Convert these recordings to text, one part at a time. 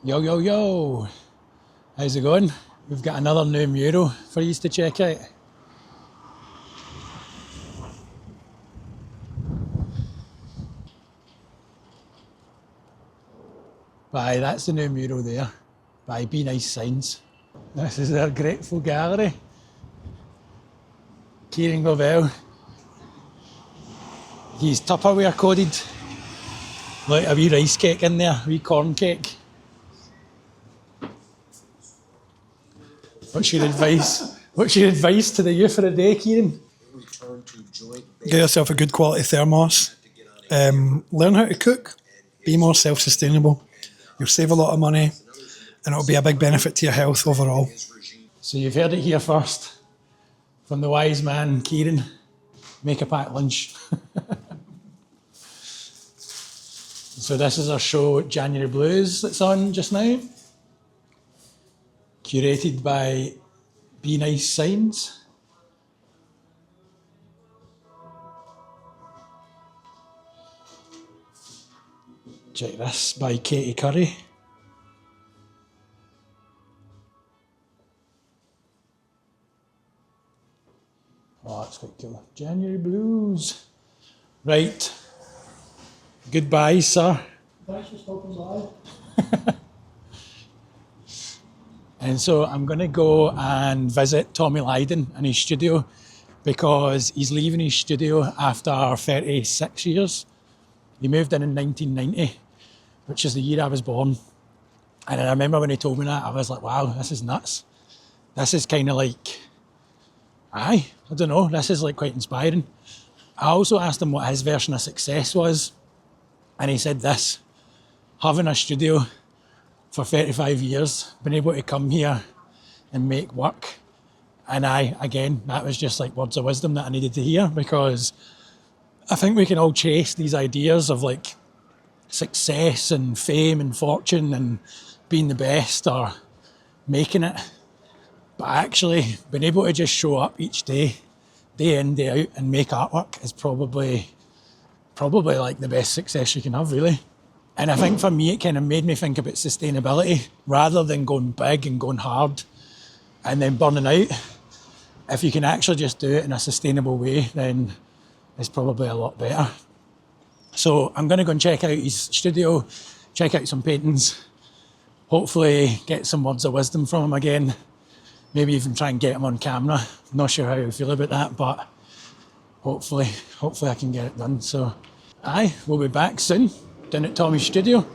Yo, yo, yo. How's it going? We've got another new mural for you to check out. Aye, that's the new mural there. By Be Nice Signs. This is their Grateful Gallery. Kieran Govell. He's Tupperware coded. Like a wee rice cake in there, a wee corn cake. What's your advice? What's your advice to the youth for the day, Kieran? Get yourself a good quality thermos. Learn how to cook. Be more self-sustainable. You'll save a lot of money and it'll be a big benefit to your health overall. So you've heard it here first from the wise man, Kieran. Make a packed lunch. So this is our show, January Blues, that's on just now. Curated by Be Nice Signs. Check this, by Katie Curry. Oh, that's quite cool. January Blues. Right. Goodbye, sir. Thanks for stopping by. And so I'm going to go and visit Tommy Lydon in his studio because he's leaving his studio after 36 years. He moved in 1990, which is the year I was born. And I remember when he told me that, I was like, wow, this is nuts. This is kind of like, I don't know, this is like quite inspiring. I also asked him what his version of success was. And he said this, having a studio for 35 years, been able to come here and make work. And again, that was just like words of wisdom that I needed to hear, because I think we can all chase these ideas of like success and fame and fortune and being the best or making it. But actually being able to just show up each day in, day out and make artwork is probably like the best success you can have, really. And I think for me, it kind of made me think about sustainability rather than going big and going hard and then burning out. If you can actually just do it in a sustainable way, then it's probably a lot better. So I'm going to go and check out his studio, check out some paintings, hopefully get some words of wisdom from him again, maybe even try and get him on camera. I'm not sure how I feel about that, but hopefully I can get it done. So we'll be back soon down at Tommy's studio.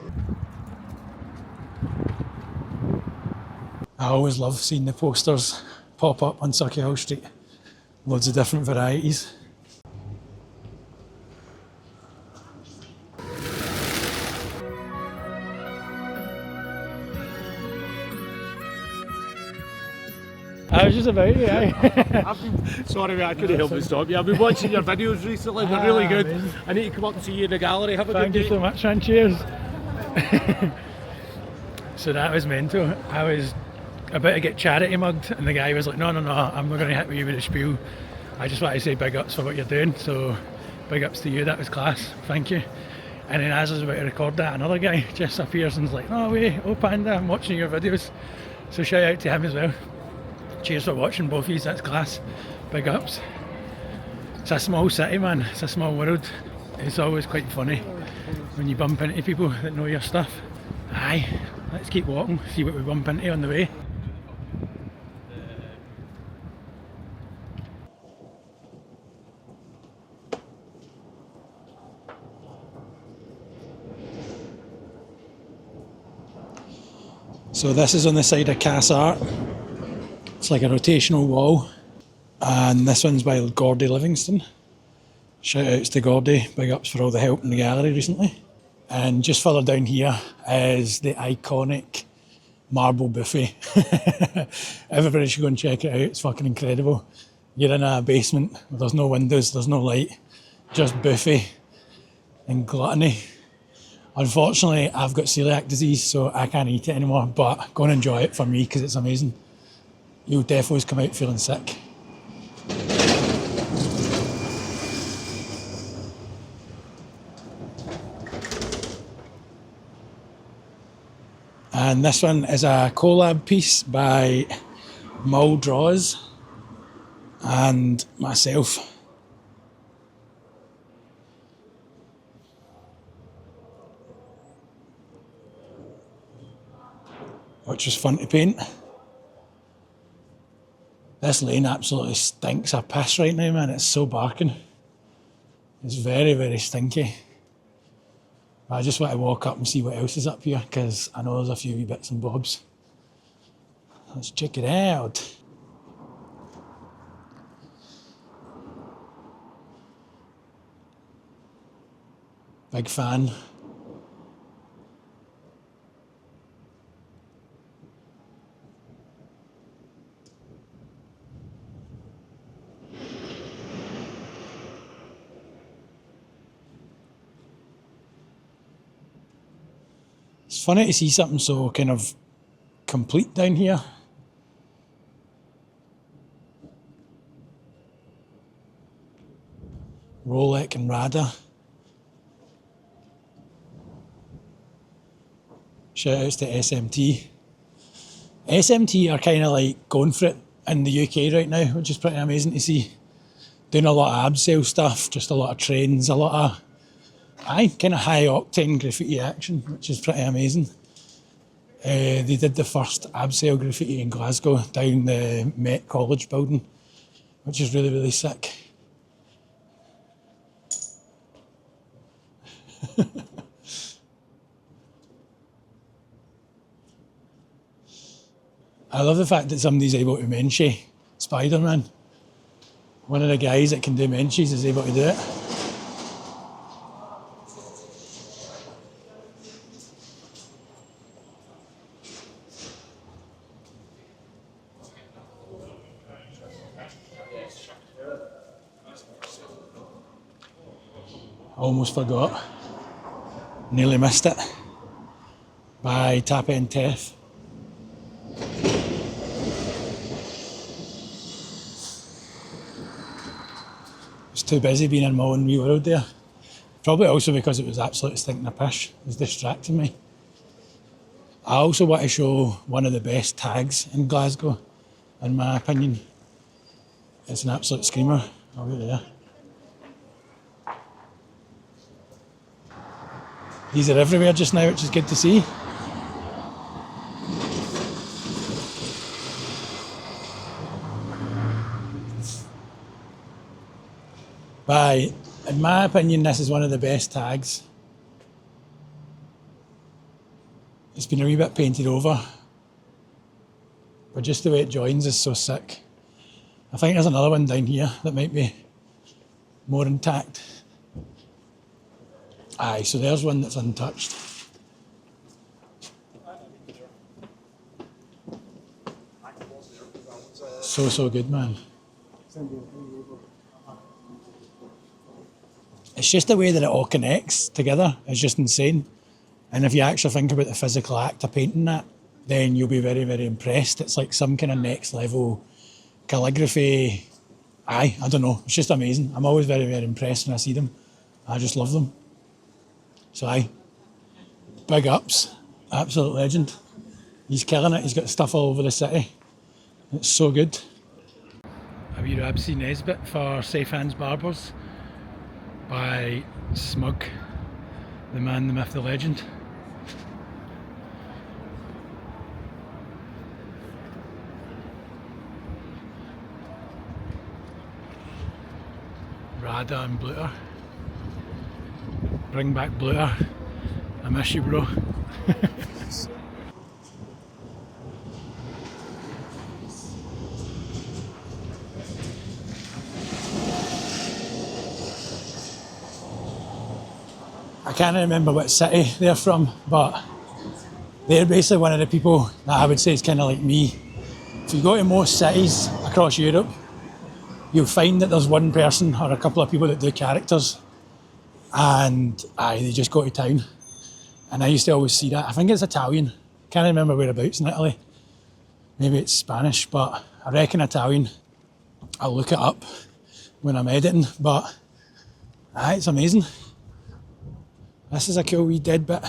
I always love seeing the posters pop up on Sauchiehall Street. Loads of different varieties. I was just about to, Sorry, mate, I couldn't help but stop you. I've been watching your videos recently, they're really good. Amazing. I need to come up and see you in the gallery. Have a Thank good day. you so much, man. Cheers. So that was mental. I was about to get charity mugged and the guy was like, no, I'm not going to hit you with a spiel. I just want to say big ups for what you're doing. So big ups to you, that was class. Thank you. And then as I was about to record that, another guy just appears and's like, no way, oh Panda, I'm watching your videos. So shout out to him as well. Cheers for watching, both of you, that's class. Big ups. It's a small city, man, it's a small world. It's always quite funny when you bump into people that know your stuff. Let's keep walking, see what we bump into on the way. So this is on the side of Cass Art. It's like a rotational wall. And this one's by Gordy Livingston. Shout outs to Gordy, big ups for all the help in the gallery recently. And just further down here is the iconic marble buffet. Everybody should go and check it out, it's fucking incredible. You're in a basement, there's no windows, there's no light, just buffet and gluttony. Unfortunately, I've got celiac disease, so I can't eat it anymore, but go and enjoy it for me because it's amazing. You'll definitely come out feeling sick. And this one is a collab piece by Mull Draws and myself. Which was fun to paint. This lane absolutely stinks of piss right now, man. It's so barking. It's very, very stinky. But I just want to walk up and see what else is up here, because I know there's a few wee bits and bobs. Let's check it out. Big fan. It's funny to see something so kind of complete down here. Rolex and Rada. Shout outs to SMT. SMT are kind of like going for it in the UK right now, which is pretty amazing to see. Doing a lot of abseil stuff, just a lot of trains, a lot of kind of high octane graffiti action, which is pretty amazing. They did the first abseil graffiti in Glasgow down the Met College building, which is really, really sick. I love the fact that somebody's able to mention Spider-Man. One of the guys that can do mentions is able to do it. Almost forgot. Nearly missed it. By Tap and Teth. I was too busy being in my own wee world there. Probably also because it was absolutely stinking of piss. It was distracting me. I also want to show one of the best tags in Glasgow, in my opinion. It's an absolute screamer. I'll be there. These are everywhere just now, which is good to see. But in my opinion, this is one of the best tags. It's been a wee bit painted over, but just the way it joins is so sick. I think there's another one down here that might be more intact. Aye, so there's one that's untouched. So good, man. It's just the way that it all connects together. It's just insane. And if you actually think about the physical act of painting that, then you'll be very, very impressed. It's like some kind of next level calligraphy. Aye, I don't know. It's just amazing. I'm always very, very impressed when I see them. I just love them. So aye, big ups, absolute legend. He's killing it, he's got stuff all over the city. It's so good. A wee Rabsy Nesbit for Safe Hands Barbers by Smug, the man, the myth, the legend. Rada and Bluter. Bring back Bluter. I miss you, bro. I can't remember what city they're from, but they're basically one of the people that I would say is kind of like me. If you go to most cities across Europe, you'll find that there's one person or a couple of people that do characters, and they just go to town. And I used to always see that. I think it's Italian. Can't remember whereabouts in Italy. Maybe it's Spanish, but I reckon Italian. I'll look it up when I'm editing, but it's amazing. This is a cool wee dead bit.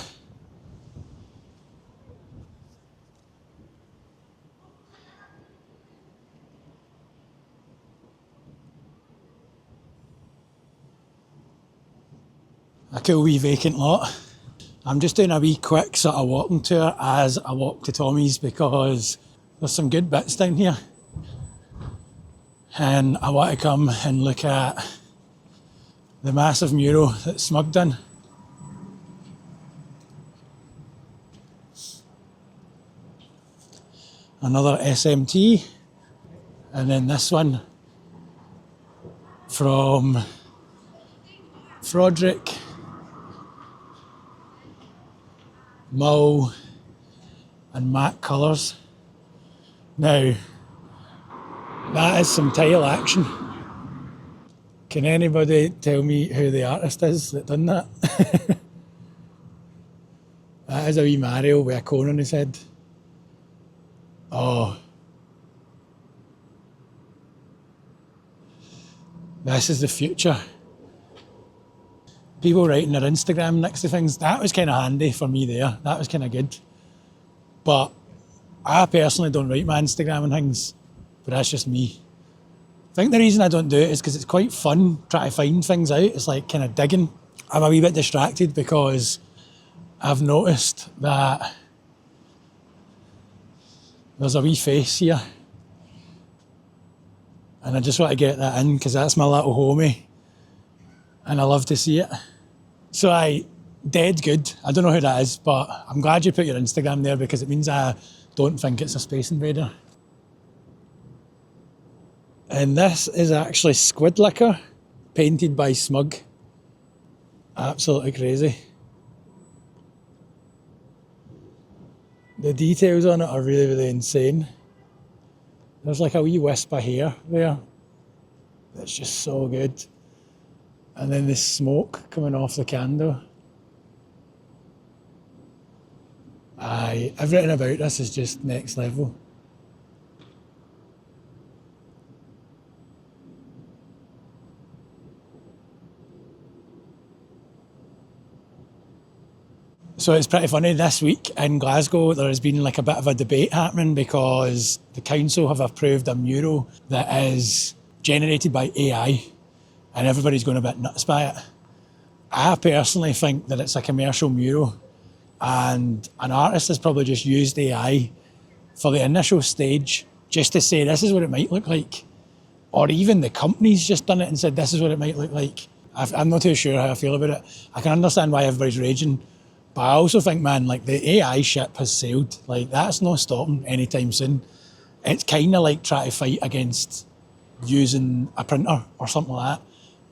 a cool wee vacant lot. I'm just doing a wee quick sort of walking tour as I walk to Tommy's because there's some good bits down here. And I want to come and look at the massive mural that Smug done. Another SMT, and then this one from Froderick, Mull and Matt Colours. Now, that is some tile action. Can anybody tell me who the artist is that done that? That is a wee Mario with a cone on his head. Oh. This is the future. People writing their Instagram next to things, that was kind of handy for me there. That was kind of good. But I personally don't write my Instagram and things, but that's just me. I think the reason I don't do it is because it's quite fun trying to find things out. It's like kind of digging. I'm a wee bit distracted because I've noticed that there's a wee face here. And I just want to get that in because that's my little homie. And I love to see it. So dead good. I don't know who that is, but I'm glad you put your Instagram there because it means I don't think it's a Space Invader. And this is actually Squid Liquor, painted by Smug. Absolutely crazy. The details on it are really, really insane. There's like a wee wisp of hair there. That's just so good. And then the smoke coming off the candle. Everything about this is just next level. So it's pretty funny, this week in Glasgow there has been like a bit of a debate happening because the council have approved a mural that is generated by AI and everybody's going a bit nuts by it. I personally think that it's a commercial mural and an artist has probably just used AI for the initial stage just to say this is what it might look like. Or even the company's just done it and said this is what it might look like. I'm not too sure how I feel about it. I can understand why everybody's raging. But I also think, man, like the AI ship has sailed. Like that's not stopping anytime soon. It's kind of like trying to fight against using a printer or something like that.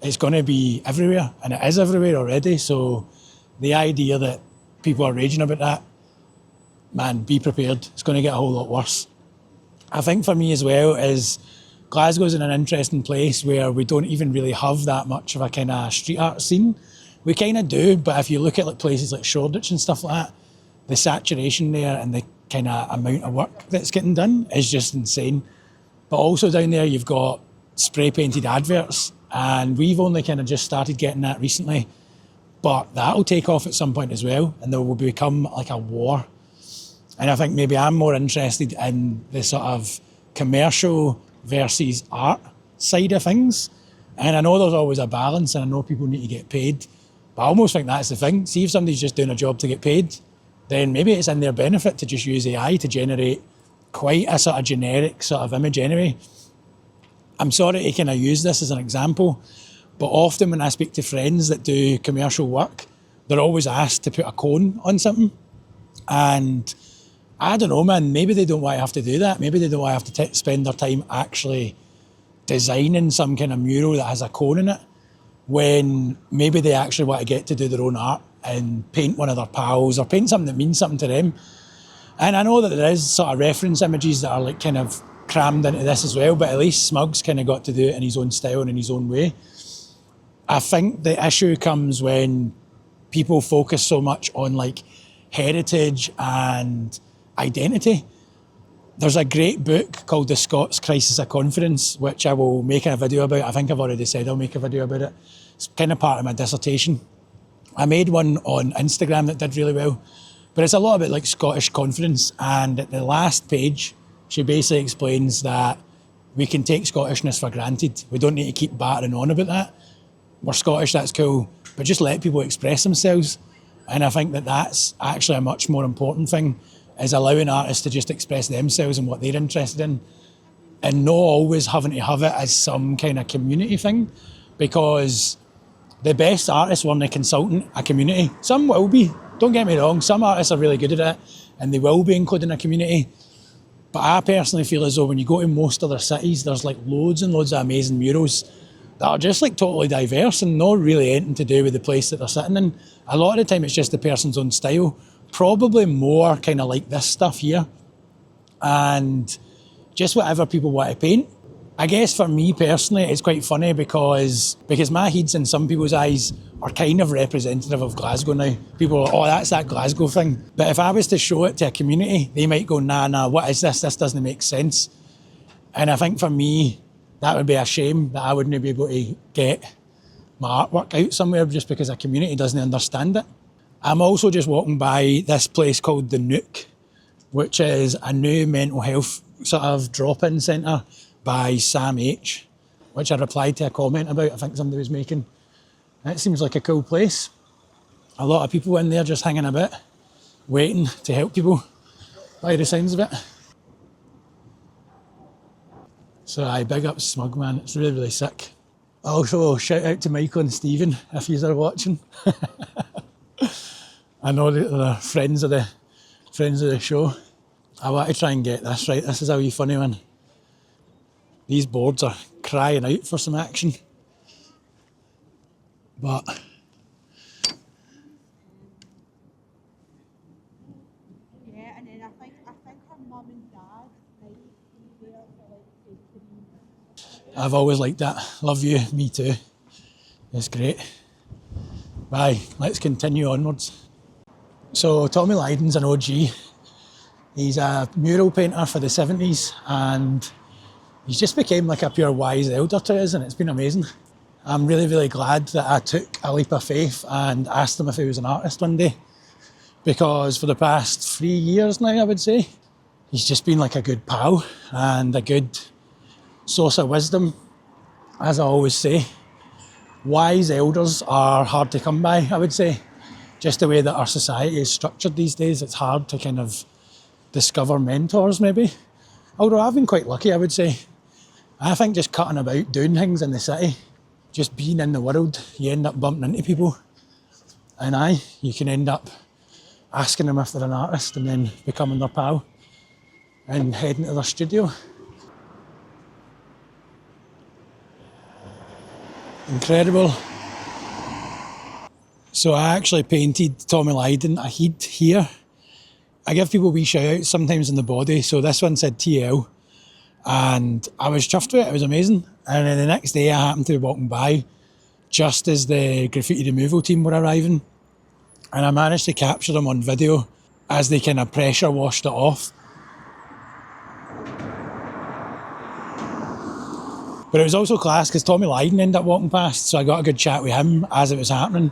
It's going to be everywhere, and it is everywhere already. So the idea that people are raging about that, man, be prepared. It's going to get a whole lot worse. I think for me as well is Glasgow's in an interesting place where we don't even really have that much of a kind of street art scene. We kind of do, but if you look at like places like Shoreditch and stuff like that, the saturation there and the kind of amount of work that's getting done is just insane. But also down there you've got spray painted adverts, and we've only kind of just started getting that recently. But that'll take off at some point as well, and there will become like a war. And I think maybe I'm more interested in the sort of commercial versus art side of things. And I know there's always a balance, and I know people need to get paid. But I almost think that's the thing. See if somebody's just doing a job to get paid, then maybe it's in their benefit to just use AI to generate quite a sort of generic sort of image anyway. I'm sorry to kind of use this as an example, but often when I speak to friends that do commercial work, they're always asked to put a cone on something. And I don't know, man, maybe they don't want to have to do that. Maybe they don't want to have to spend their time actually designing some kind of mural that has a cone in it, when maybe they actually want to get to do their own art and paint one of their pals or paint something that means something to them. And I know that there is sort of reference images that are like kind of crammed into this as well, but at least Smug's kind of got to do it in his own style and in his own way. I think the issue comes when people focus so much on like heritage and identity. There's a great book called The Scots Crisis of Confidence, which I will make a video about. I think I've already said I'll make a video about it. It's kind of part of my dissertation. I made one on Instagram that did really well, but it's a lot about like Scottish confidence. And at the last page, she basically explains that we can take Scottishness for granted. We don't need to keep battering on about that. We're Scottish, that's cool. but just let people express themselves. And I think that that's actually a much more important thing, is allowing artists to just express themselves and what they're interested in, and not always having to have it as some kind of community thing, because the best artists weren't consulting a community. Some will be, don't get me wrong, some artists are really good at it and they will be including a community. But I personally feel as though when you go to most other cities, there's like loads and loads of amazing murals that are just like totally diverse and not really anything to do with the place that they're sitting in. A lot of the time it's just the person's own style, probably more kind of like this stuff here, and just whatever people want to paint. I guess for me personally, it's quite funny because my heads in some people's eyes are kind of representative of Glasgow now. People are like, oh, that's that Glasgow thing. But if I was to show it to a community, they might go, nah, what is this? This doesn't make sense. And I think for me, that would be a shame that I wouldn't be able to get my artwork out somewhere just because a community doesn't understand it. I'm also just walking by this place called The Nook, which is a new mental health sort of drop-in centre by Sam H, which I replied to a comment about, I think somebody was making. It seems like a cool place. A lot of people in there just hanging a bit, waiting to help people, by the sounds of it. So I big up Smug, man, it's really, really sick. Also, shout out to Michael and Stephen, if you are watching. I know that they're friends of the show. I want to try and get this right. This is a wee funny one. These boards are crying out for some action. But yeah, and then I think her mum and dad might be there for like safety. I've always liked that. Love you, me too. It's great. Bye, let's continue onwards. So Tommy Lydon's an OG. He's a mural painter for the 70s and he's just became like a pure wise elder to us, and it's been amazing. I'm really, really glad that I took a leap of faith and asked him if he was an artist one day, because for the past 3 years now, I would say, he's just been like a good pal and a good source of wisdom. As I always say, wise elders are hard to come by, I would say. Just the way that our society is structured these days, it's hard to kind of discover mentors maybe. Although I've been quite lucky, I would say. I think just cutting about, doing things in the city, just being in the world, you end up bumping into people. And you can end up asking them if they're an artist and then becoming their pal and heading to their studio. Incredible. So I actually painted Tommy Lydon a head here. I give people wee shout outs sometimes in the body, so this one said TL, and I was chuffed with it, it was amazing. And then the next day I happened to be walking by just as the graffiti removal team were arriving, and I managed to capture them on video as they kind of pressure washed it off. But it was also class because Tommy Lydon ended up walking past, so I got a good chat with him as it was happening.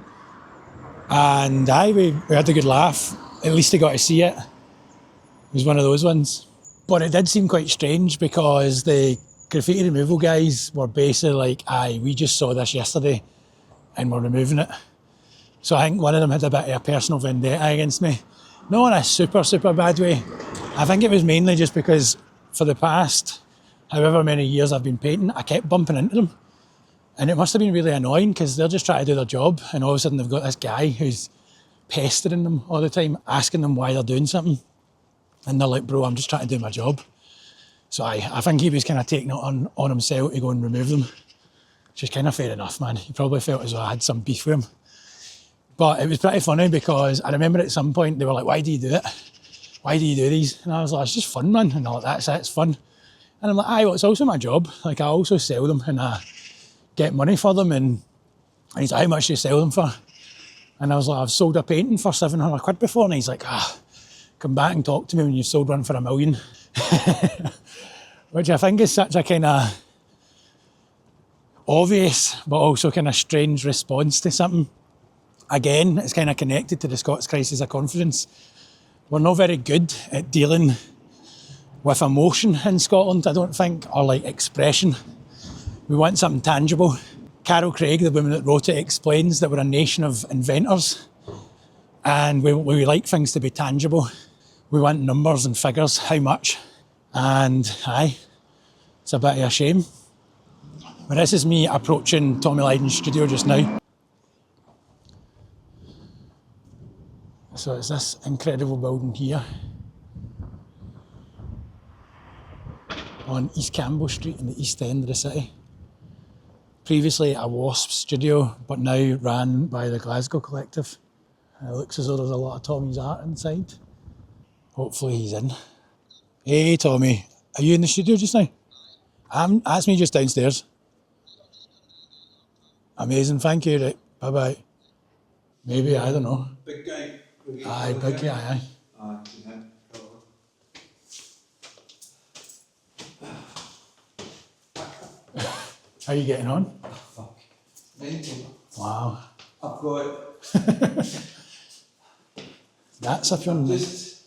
And we had a good laugh. At least I got to see it. It was one of those ones. But it did seem quite strange because the graffiti removal guys were basically like, we just saw this yesterday and we're removing it. So I think one of them had a bit of a personal vendetta against me. Not in a super, super bad way. I think it was mainly just because for the past however many years I've been painting, I kept bumping into them. And it must have been really annoying because they're just trying to do their job and all of a sudden they've got this guy who's pestering them all the time, asking them why they're doing something. And they're like, bro, I'm just trying to do my job. So I think he was kind of taking it on himself to go and remove them, which is kind of fair enough, man. He probably felt as though I had some beef with him. But it was pretty funny because I remember at some point they were like, why do you do it? Why do you do these? And I was like, it's just fun, man. And they're like, that's it, it's fun. And I'm like, well, it's also my job. Like, I also sell them and I get money for them. And he's like, how much do you sell them for? And I was like, I've sold a painting for 700 quid before. And he's like, come back and talk to me when you've sold one for $1 million. Which I think is such a kind of obvious, but also kind of strange response to something. Again, it's kind of connected to the Scots crisis of confidence. We're not very good at dealing with emotion in Scotland, I don't think, or like expression. We want something tangible. Carol Craig, the woman that wrote it, explains that we're a nation of inventors and we like things to be tangible. We want numbers and figures, how much. And aye, it's a bit of a shame. But this is me approaching Tommy Lydon's studio just now. So it's this incredible building here on East Campbell Street in the east end of the city. Previously a WASP studio, but now ran by the Glasgow collective. It looks as though there's a lot of Tommy's art inside. Hopefully he's in. Hey Tommy, are you in the studio just now? That's me just downstairs. Amazing, thank you. Right, bye bye. Maybe, I don't know. Big guy. Aye, big guy, aye. How are you getting on? Fuck. 90. Wow. I've got That's up your just.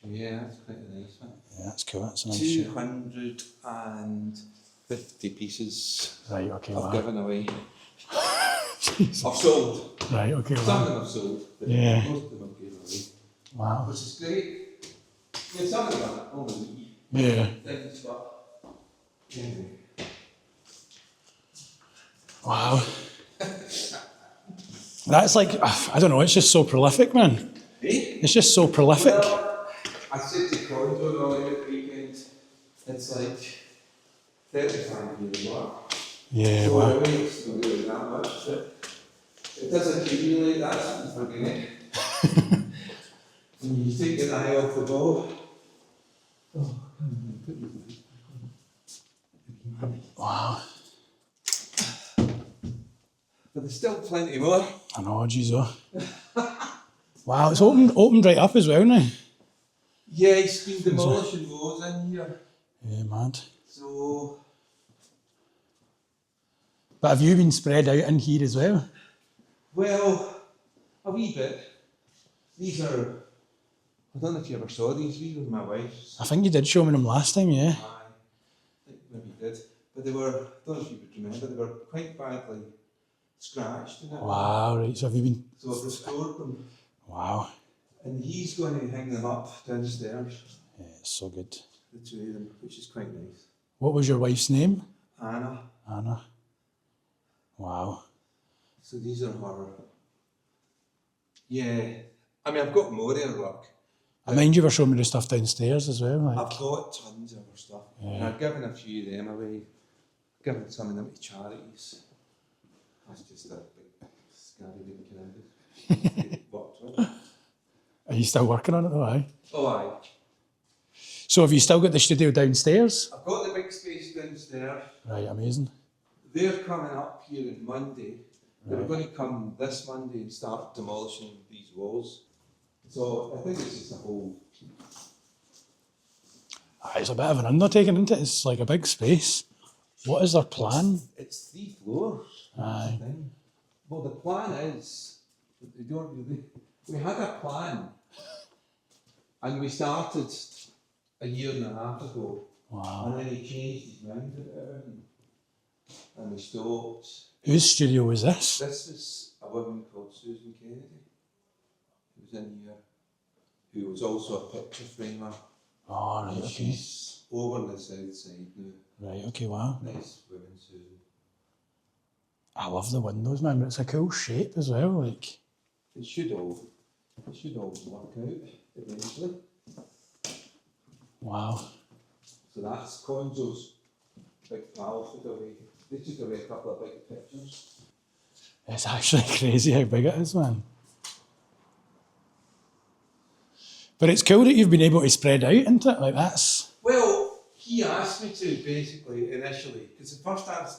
Yeah, that's quite a nice one. Yeah, that's cool. That's a nice shit. 250 pieces Right, okay, I've wow. given away. I've sold. Right, okay, Some wow. of them I've sold, but Yeah. most of them I've given away. Wow. Which is great. Yeah, some of them are only Yeah. things, but anyway. Wow. That's like, I don't know, it's just so prolific, man. Eh? It's just so prolific. Well, I said to Conjo the other weekend, it's like 35 years work. Yeah, So wow. really, it's not really that much, but it does accumulate, that's what you're forgetting. When you take your eye off the ball. Oh, put your back on. Wow. But there's still plenty more. I know, geez, oh. Wow, it's opened right up as well now. Yeah, he's been demolishing those in here. Yeah, mad. So, But have you been spread out in here as well? well, a wee bit. These are, I don't know if you ever saw these were my wife's. I think you did show me them last time, yeah. Aye, I think maybe you did. But they were, I don't know if you would remember, they were quite badly scratched. In it. Wow, right, so have you been... So I've restored them. Wow. And he's going to hang them up downstairs, Yeah, it's so good. the two of them, which is quite nice. What was your wife's name? Anna. Anna. Wow. So these are her. Yeah. I mean, I've got more of her work. I mind you were showing me the stuff downstairs as well. Like, I've got tons of her stuff. Yeah. And I've given a few of them away. Given some of them to charities. That's just a big, scary big canvas. Worked with. are you still working on it though, aye? Oh, aye. So have you still got the studio downstairs? I've got the big space downstairs. Right, amazing. They're coming up here on Monday. They were Right. going to come this Monday and start demolishing these walls. So I think it's just a whole. Aye, it's a bit of an undertaking, isn't it? It's like a big space. What is their plan? It's 3 floors. That's Aye. the thing. Well, the plan is that they don't really. We had a plan, and we started a year and a half ago, Wow. and then he changed his mind about it, and we stopped. Whose studio was this? This is a woman called Susan Kennedy, who was in here, who was also a picture framer. Oh, right, And okay. she's over on the south side now. Right, okay, wow. Nice woman, Susan. I love the windows, man, but it's a cool shape as well, like. It should all work out eventually. Wow. So that's Conzo's big pal took away. They took away a couple of big pictures. It's actually crazy how big it is, man. But it's cool that you've been able to spread out into it, like that's... Well, he asked me to basically initially, because at first I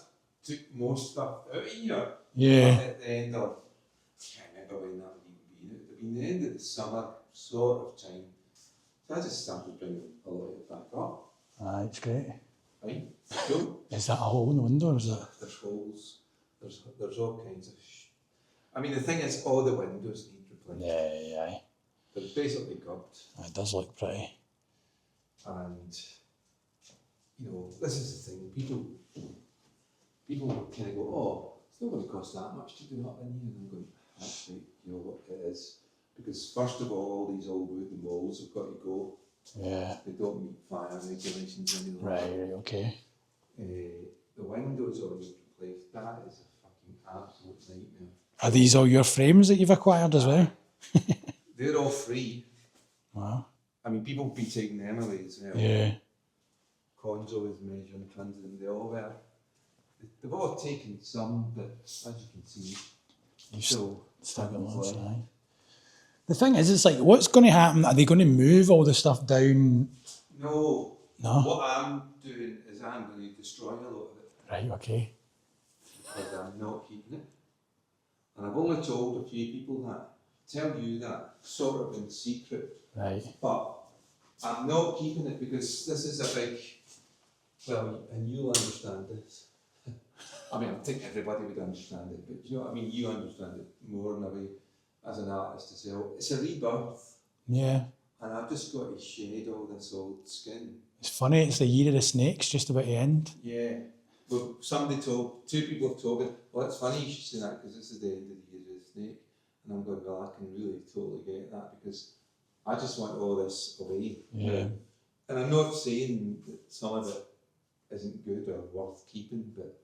took more stuff out of here. Yeah. But at the end of, I can't remember when that would even be. It would have been the end of the summer sort of time. So I just started bringing a lot of it back up. Aye, it's great. Right? Cool. Is that a hole in the window or is it... There's holes. There's all kinds of. I mean, the thing is, all the windows need replacing. Yeah, aye. They're basically gubbed, It does look pretty. and you know, this is the thing. People people kind of go, oh, it's not going to cost that much to do up in here. And I'm going, actually, you know what it is. Because first of all these old wooden walls have got to go. Yeah. They don't meet fire regulations anymore. Right, okay. The windows all need replaced. That is a fucking absolute nightmare. Are these all your frames that you've acquired as well? They're all free. Wow. I mean, people be taking them away as well. Yeah. Conzo is measuring tons of them. They all were. They've all taken some, but as you can see, still got tons lots, left. aye. The thing is, it's like, what's going to happen? Are they going to move all the stuff down? No. No? What I'm doing is I'm going to destroy a lot of it. Right, okay. Because I'm not keeping it. And I've only told a few people that. Tell you that, sort of in secret. Right. But I'm not keeping it because this is a big, well, and you'll understand this. I mean, I think everybody would understand it, but you know what I mean? You understand it more in a way as an artist to say, oh, it's a rebirth. Yeah. And I've just got to shed all this old skin. It's funny, it's the year of the snakes just about to end. Yeah. Well, two people have told me, well, it's funny you should say that because this is the end of the year of the snake. And I'm going, well, I can really totally get that because I just want all this away. Yeah. And I'm not saying that some of it isn't good or worth keeping, but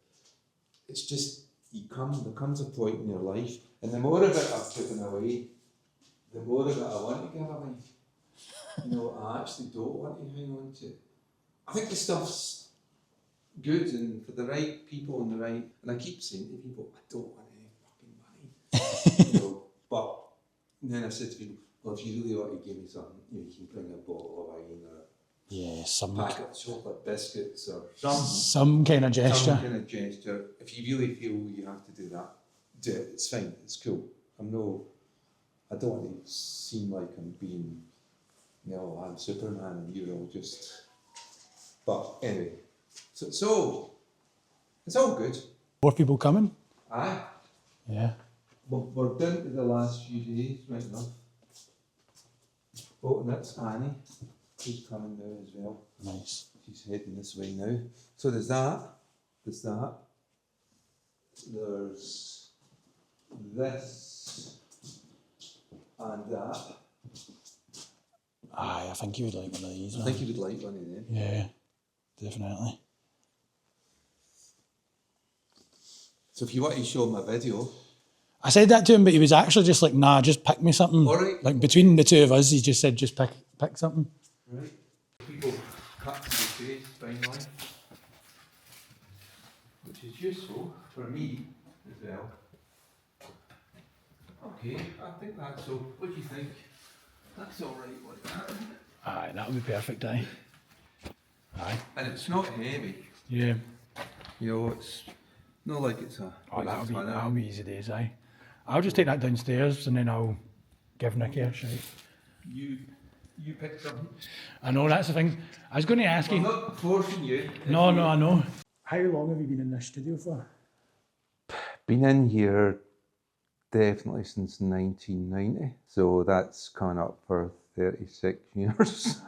it's just, there comes a point in your life, and the more of it I've given away, the more of it I want to give away. You know, I actually don't want to hang on to it. I think the stuff's good and for the right people and and I keep saying to people, I don't want any fucking money. You know, but then I said to people, well, if you really want to give me something, you know, you can bring a bottle of wine or Yeah, some packet of chocolate biscuits or some kind of gesture. Some kind of gesture. If you really feel you have to do that, do it. It's fine. It's cool. I don't want to seem like I'm being, I'm Superman and you're all just. But anyway, so it's all good. More people coming? Aye. Yeah. We're down to the last few days right enough. Oh, and that's Annie. She's coming now as well. Nice. She's heading this way now. So there's that. There's this and that. Aye, I think you would like one of these. I think you would like one of them. Yeah, definitely. So if you want to show him a video. I said that to him, but he was actually just like, nah, just pick me something. All right. Like between the two of us, he just said, just pick something. Right. People cut to the chase finally, which is useful for me as well. Okay, I think that's all. What do you think? That's all right like that, isn't it? Aye, that would be perfect, aye. Aye. And it's not heavy. Yeah. You know, it's not like it's a. Oh, that'll be easy days, aye. I'll just take that downstairs and then I'll give Nicky a shout. You pick something. I know, that's the thing. I was going to ask I'm you. not forcing you. No, I know. How long have you been in this studio for? Been in here definitely since 1990, so that's coming up for 36 years.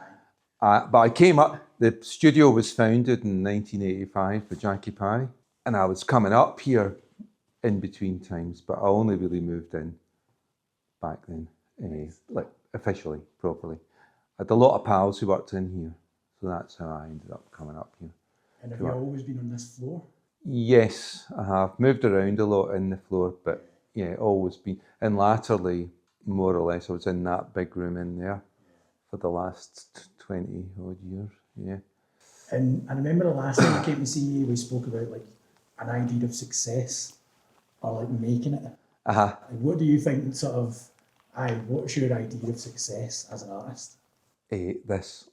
But I came up, the studio was founded in 1985 by Jackie Parry, and I was coming up here in between times, but I only really moved in back then, like officially, properly. I had a lot of pals who worked in here, so that's how I ended up coming up here. And have you always been on this floor? Yes, I have moved around a lot in the floor, but yeah, always been. And latterly, more or less, I was in that big room in there for the last 20 odd years. Yeah. And I remember the last time I came to see you, we spoke about like an idea of success or like making it. Uh-huh. Like, what do you think what's your idea of success as an artist? This.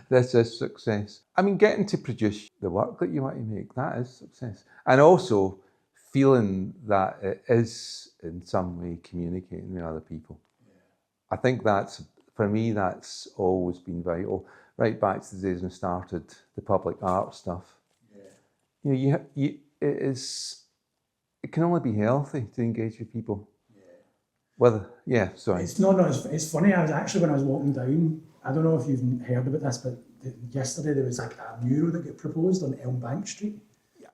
This is success. I mean, getting to produce the work that you want to make, that is success. And also feeling that it is in some way communicating with other people. Yeah. I think for me, that's always been vital. Right back to the days when I started the public art stuff. Yeah. It can only be healthy to engage with people. It's funny. When I was walking down, I don't know if you've heard about this, but yesterday there was like a mural that got proposed on Elm Bank Street.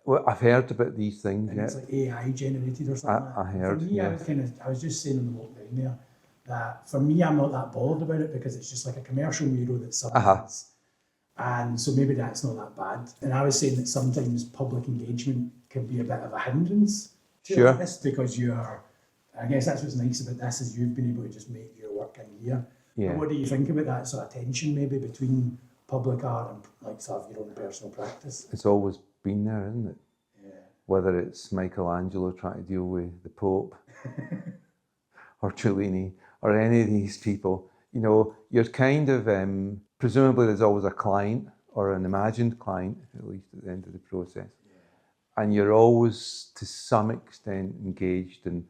Well, I've heard about these things, and yeah. it's like AI generated or something. I heard, For me, yeah. I was just saying on the walk down there that for me, I'm not that bothered about it because it's just like a commercial mural that someone does. And so maybe that's not that bad. And I was saying that sometimes public engagement can be a bit of a hindrance to this because I guess that's what's nice about this is you've been able to just make your work in here. Yeah. But what do you think about that sort of tension maybe between public art and like sort of your own personal practice? It's always been there, isn't it? Yeah. Whether it's Michelangelo trying to deal with the Pope or Cellini or any of these people, you know, you're kind of, presumably there's always a client or an imagined client, at least at the end of the process. Yeah. And you're always, to some extent, engaged in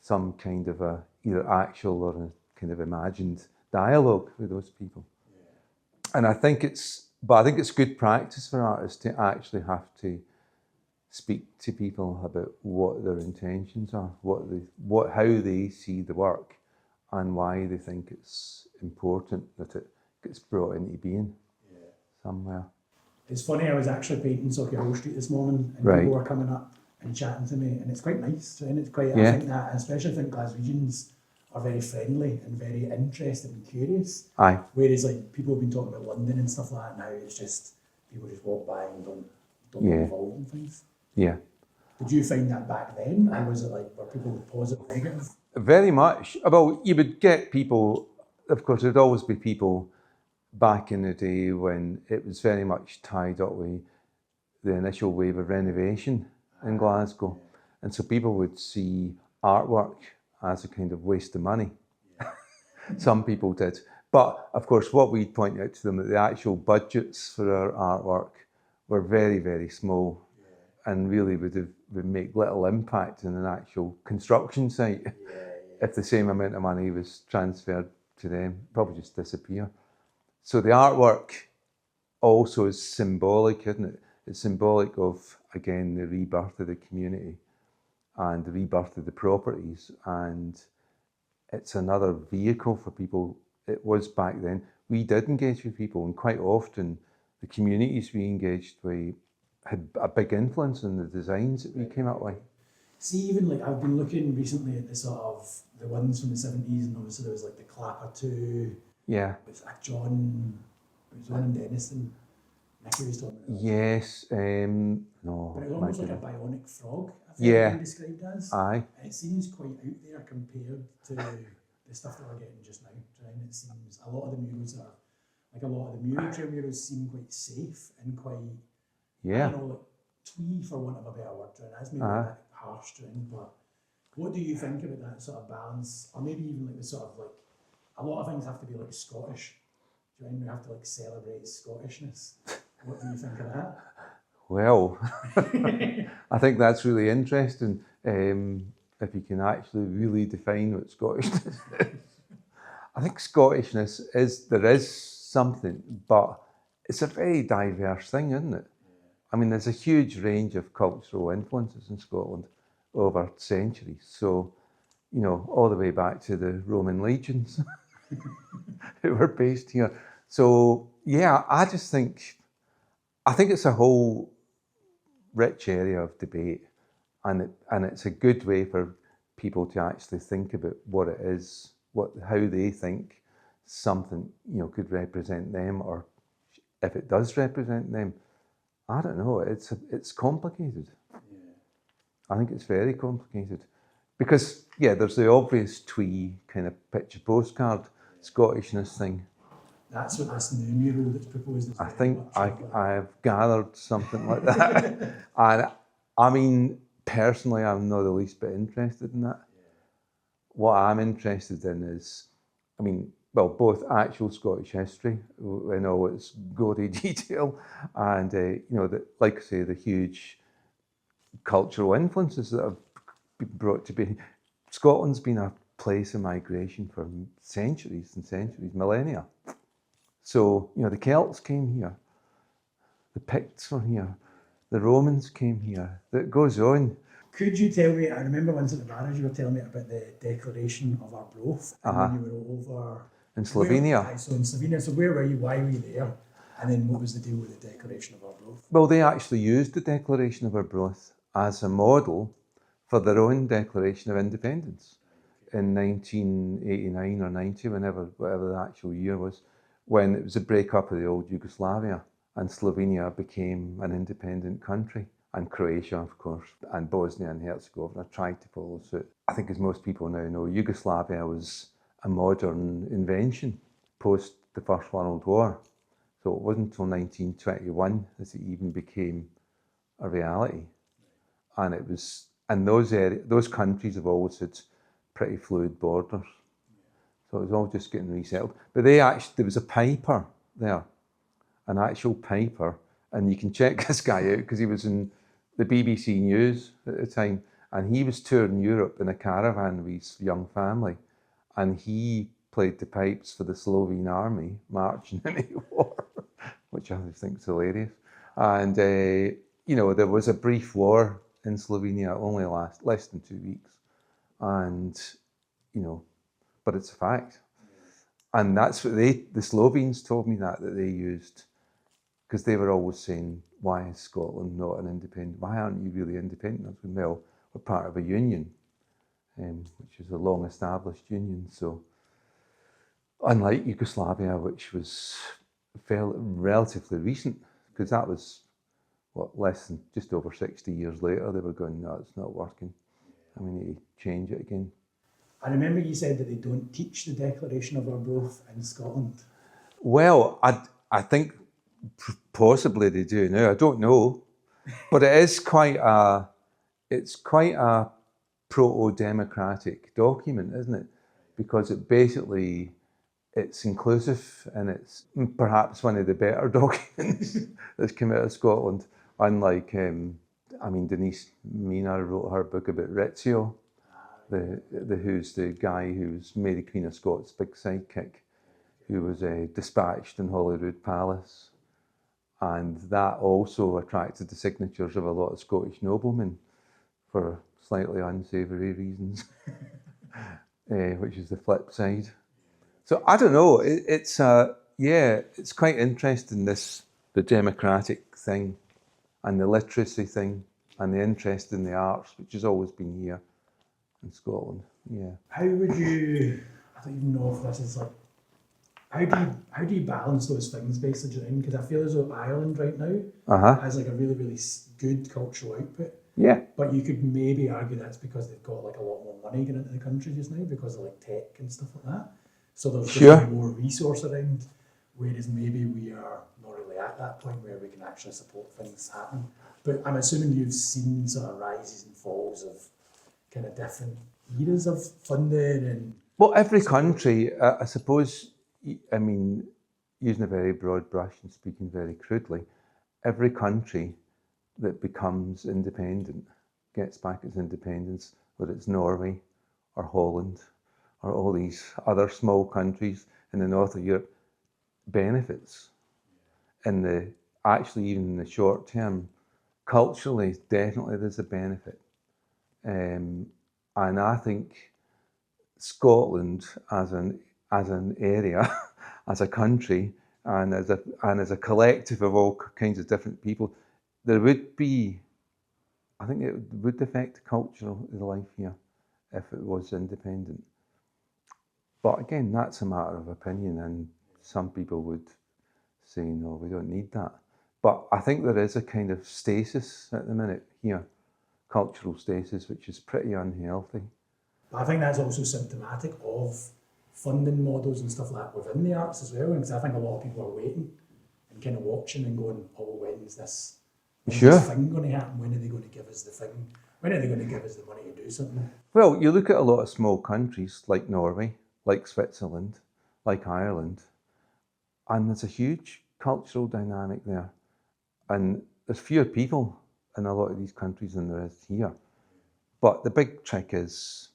some kind of a, either actual or a kind of imagined dialogue with those people. Yeah. And I think it's good practice for artists to actually have to speak to people about what their intentions are, how they see the work, and why they think it's important that it gets brought into being somewhere. It's funny, I was actually painting Sauchiehall Street this morning, and people were coming up and chatting to me, and it's quite nice. And it's quite, I think that, especially I think Glaswegians are very friendly and very interested and curious. Aye. Whereas like people have been talking about London and stuff like that now, it's just people just walk by and don't get involved in things. Yeah. Did you find that back then, or was it like were people positive, negative? Very much. Well, you would get people. Of course, there'd always be people back in the day when it was very much tied up with the initial wave of renovation in Glasgow, and so people would see artwork as a kind of waste of money. Some people did, but of course, what we'd point out to them that the actual budgets for our artwork were very, very small. And really would make little impact in an actual construction site if the same amount of money was transferred to them, probably just disappear. So the artwork also is symbolic, isn't it? It's symbolic of, again, the rebirth of the community and the rebirth of the properties. And it's another vehicle for people. It was back then. We did engage with people, and quite often the communities we engaged with had a big influence in the designs that we came up with. See, even like I've been looking recently at the sort of the ones from the 70s, and obviously there was like the Clapper 2. Yeah. With John and Denniston. Nicky was talking about that. Yes. No. But it was almost like a bionic frog, I think Yeah. been described as. Aye. And it seems quite out there compared to the stuff that we're getting just now. And it seems a lot of the murals mural trail murals seem quite safe and quite, I don't know, like twee for want of a better word. And that's maybe a bit harsh to him, but what do you think about that sort of balance, or maybe even like the sort of like, a lot of things have to be like Scottish. Do you know, we have to like celebrate Scottishness. What do you think of that? Well, I think that's really interesting. If you can actually really define what Scottishness is. I think Scottishness there is something, but it's a very diverse thing, isn't it? I mean, there's a huge range of cultural influences in Scotland over centuries. So, you know, all the way back to the Roman legions who were based here. So, yeah, I think it's a whole rich area of debate, and it's a good way for people to actually think about what it is, how they think something, you know, could represent them, or if it does represent them. I don't know. It's complicated. Yeah. I think it's very complicated because there's the obvious twee kind of picture postcard Scottishness thing. That's what this new mural that's proposed is. I think I have gathered something like that, and I mean personally, I'm not the least bit interested in that. Yeah. What I'm interested in is, both actual Scottish history in all its gory detail, and like I say, the huge cultural influences that have been brought to be. Scotland's been a place of migration for centuries and centuries, millennia. So, the Celts came here, the Picts were here, the Romans came here. That goes on. Could you tell me, I remember once at the Barras you were telling me about the Declaration of Arbroath, and when you were over... In Slovenia. So in Slovenia, so where were you, why were you there? And then what was the deal with the Declaration of Arbroath? Well, they actually used the Declaration of Arbroath as a model for their own Declaration of Independence in 1989 or 90, whatever the actual year was, when it was a breakup of the old Yugoslavia and Slovenia became an independent country. And Croatia, of course, and Bosnia and Herzegovina tried to follow suit. I think, as most people now know, Yugoslavia was a modern invention post the First World War. So it wasn't until 1921 that it even became a reality. And it was, and those countries have always had pretty fluid borders. So it was all just getting resettled. But there was a paper there, an actual paper, and you can check this guy out because he was in the BBC News at the time, and he was touring Europe in a caravan with his young family, and he played the pipes for the Slovene army marching into the war, which I think is hilarious. And there was a brief war in Slovenia, only less than 2 weeks, and but it's a fact. And that's what the Slovenes told me that they used, because they were always saying, why is Scotland not an independent? Why aren't you really independent? I said, well, we're part of a union, which is a long-established union. So, unlike Yugoslavia, which was relatively recent, because that was, less than just over 60 years later, they were going, no, it's not working. And we need to change it again. I remember you said that they don't teach the Declaration of Arbroath in Scotland. Well, I think possibly they do now. I don't know, but it's quite a proto-democratic document, isn't it? Because it's inclusive, and it's perhaps one of the better documents that's come out of Scotland. Unlike, Denise Mina wrote her book about Rizzio, who's the guy who's Mary Queen of Scots' big sidekick, who was dispatched in Holyrood Palace. And that also attracted the signatures of a lot of Scottish noblemen for slightly unsavoury reasons, which is the flip side. So I don't know, it's quite interesting, the democratic thing and the literacy thing and the interest in the arts, which has always been here in Scotland, yeah. How would you, I don't even know if this is like, how do you balance those things basically, because I feel as though Ireland right now has like a really, really good cultural output. Yeah. But you could maybe argue that's because they've got like a lot more money getting into the country just now because of like tech and stuff like that. So there's just more resource around, whereas maybe we are not really at that point where we can actually support things happening. But I'm assuming you've seen sort of rises and falls of kind of different eras of funding and... Well, every country, I suppose, using a very broad brush and speaking very crudely, every country that becomes independent, gets back its independence, whether it's Norway or Holland or all these other small countries in the north of Europe, benefits. Actually, even in the short term, culturally, definitely there's a benefit. And I think Scotland as an area, as a country, and as a collective of all kinds of different people, I think it would affect the cultural life here if it was independent. But again, that's a matter of opinion, and some people would say, no, we don't need that. But I think there is a kind of stasis at the minute here, cultural stasis, which is pretty unhealthy. I think that's also symptomatic of funding models and stuff like that within the arts as well, because I think a lot of people are waiting and kind of watching and going, oh, when's this thing going to happen? When are they going to give us the thing? When are they going to give us the money to do something? Well, you look at a lot of small countries like Norway, like Switzerland, like Ireland, and there's a huge cultural dynamic there. And there's fewer people in a lot of these countries than there is here. But the big trick is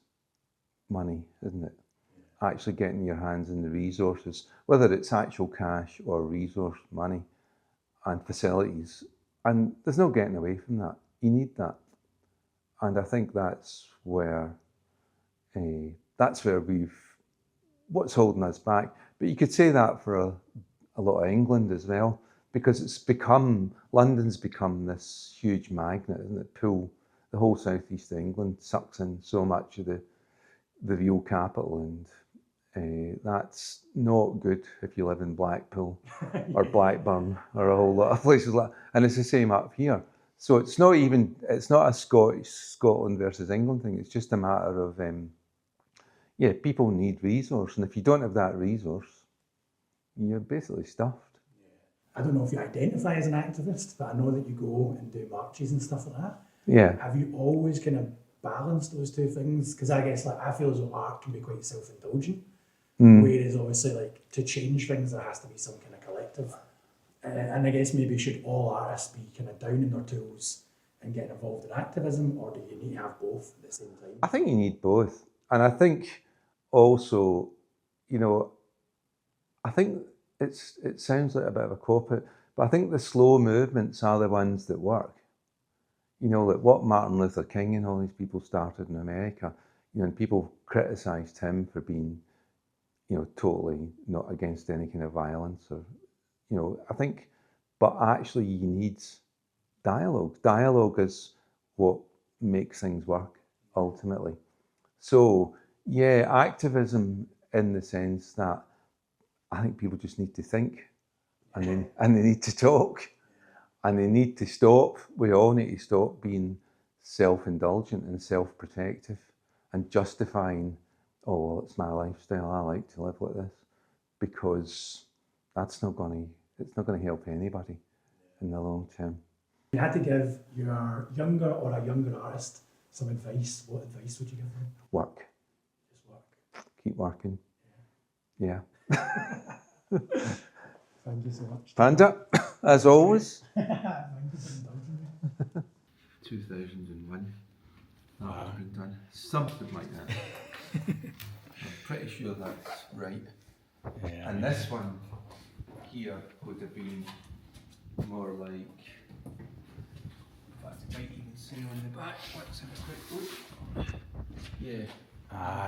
money, isn't it? Actually getting your hands in the resources, whether it's actual cash or resource money and facilities. And there's no getting away from that. You need that. And I think that's where what's holding us back. But you could say that for a lot of England as well. because London's become this huge magnet, and it pull the whole southeast of England, sucks in so much of the real capital, and that's not good if you live in Blackpool or Blackburn or a whole lot of places like that. And it's the same up here. So it's not a Scotland versus England thing. It's just a matter of, people need resource, and if you don't have that resource, you're basically stuffed. I don't know if you identify as an activist, but I know that you go and do marches and stuff like that. Yeah. Have you always kind of balanced those two things? Because I guess I feel as though art can be quite self-indulgent, whereas obviously to change things there has to be some kind of collective. And I guess maybe should all artists be kind of down in their tools and getting involved in activism, or do you need to have both at the same time? I think you need both. And I think also, I think it sounds like a bit of a cop-out, but I think the slow movements are the ones that work. Like what Martin Luther King and all these people started in America, and people criticised him for being, totally not against any kind of violence or, I think, but actually you need dialogue. Dialogue is what makes things work, ultimately. So, yeah, activism in the sense that I think people just need to think and they need to talk and they need to stop. We all need to stop being self-indulgent and self-protective and justifying, oh, well, it's my lifestyle, I like to live like this, because it's not going to help anybody in the long term. If you had to give your younger or a younger artist some advice, what advice would you give them? Work. Just work. Keep working. Yeah. Thank you so much. Panda, as always. Thank you for indulging me. 2001. That has been done. Something like that. I'm pretty sure that's right. Yeah. And this one here would have been more like, in fact, I might even say on the back, what's it? Yeah.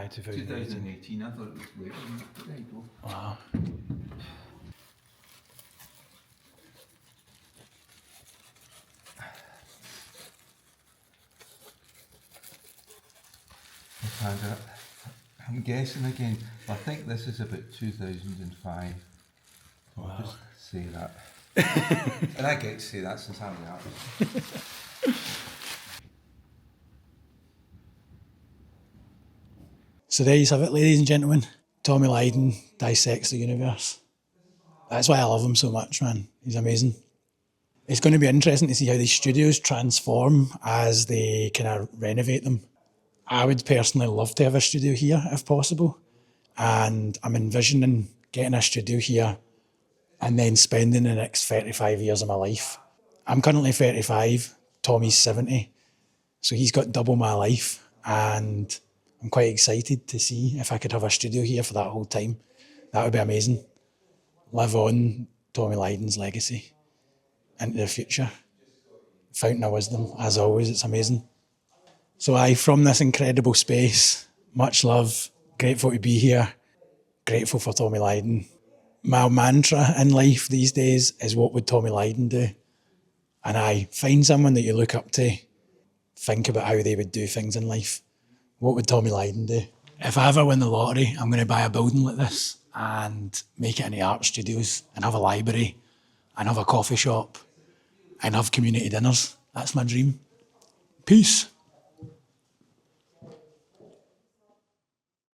2018. I thought it was later than that, but there you go. Wow. I'm guessing again, I think this is about 2005. Wow. I'll just say that. And I get to say that since I'm the artist. So there you have it, ladies and gentlemen. Tommy Lydon dissects the universe. That's why I love him so much, man. He's amazing. It's going to be interesting to see how these studios transform as they kind of renovate them. I would personally love to have a studio here if possible. And I'm envisioning getting a studio here and then spending the next 35 years of my life. I'm currently 35, Tommy's 70. So he's got double my life. And I'm quite excited to see if I could have a studio here for that whole time. That would be amazing. Live on Tommy Lydon's legacy into the future. Fountain of wisdom, as always, it's amazing. So from this incredible space, much love, grateful to be here, grateful for Tommy Lydon. My mantra in life these days is, what would Tommy Lydon do? And find someone that you look up to, think about how they would do things in life. What would Tommy Lydon do? If I ever win the lottery, I'm going to buy a building like this and make it into art studios and have a library and have a coffee shop and have community dinners. That's my dream. Peace.